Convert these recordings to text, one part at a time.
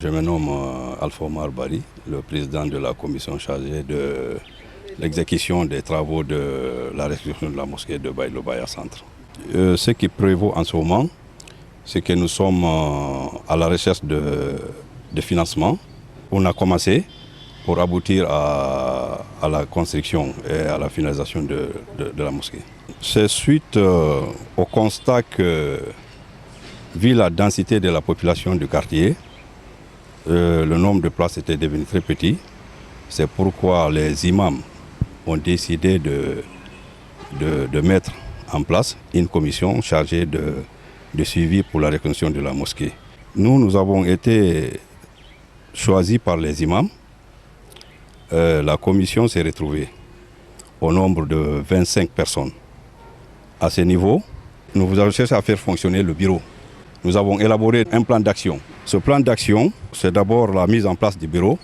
Je me nomme Alpha Omar Bari, le président de la commission chargée de l'exécution des travaux de la restitution de la mosquée de Baye Lobaya Centre. Ce qui prévaut en ce moment, c'est que nous sommes à la recherche de financement. On a commencé pour aboutir à la construction et à la finalisation de la mosquée. C'est suite au constat que, vu la densité de la population du quartier, le nombre de places était devenu très petit. C'est pourquoi les imams ont décidé de mettre en place une commission chargée de suivi pour la reconstruction de la mosquée. Nous avons été choisis par les imams. La commission s'est retrouvée au nombre de 25 personnes. À ce niveau, nous avons cherché à faire fonctionner le bureau. Nous avons élaboré un plan d'action. Ce plan d'action, c'est d'abord la mise en place du bureau,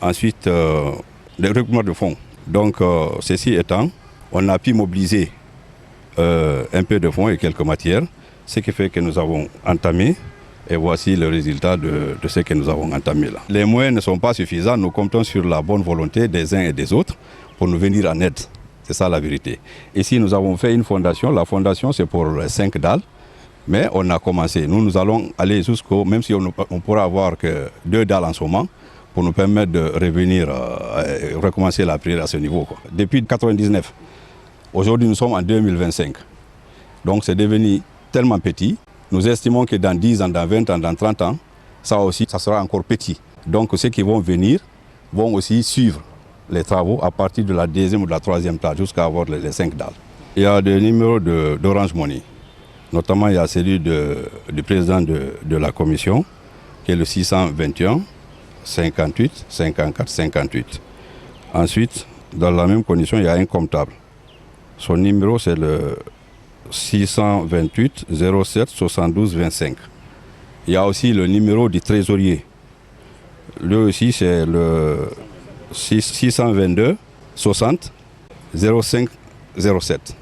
ensuite le recrutement de fonds. Donc, ceci étant, on a pu mobiliser un peu de fonds et quelques matières, ce qui fait que nous avons entamé, et voici le résultat de ce que nous avons entamé là. Les moyens ne sont pas suffisants, nous comptons sur la bonne volonté des uns et des autres pour nous venir en aide. C'est ça la vérité. Ici, nous avons fait une fondation. La fondation, c'est pour 5 dalles. Mais on a commencé. Nous allons aller jusqu'au, même si on pourra avoir que 2 dalles en ce moment, pour nous permettre de revenir, recommencer la prière à ce niveau. Depuis 1999, aujourd'hui nous sommes en 2025. Donc c'est devenu tellement petit. Nous estimons que dans 10 ans, dans 20 ans, dans 30 ans, ça aussi, ça sera encore petit. Donc ceux qui vont venir vont aussi suivre les travaux à partir de la 2e ou de la 3e table jusqu'à avoir les 5 dalles. Il y a des numéros d'Orange Money. Notamment, il y a celui du président de la commission, qui est le 621 58 54 58. Ensuite, dans la même condition, il y a un comptable. Son numéro, c'est le 628 07 72 25. Il y a aussi le numéro du trésorier. Lui aussi, c'est le 622 60 05 07.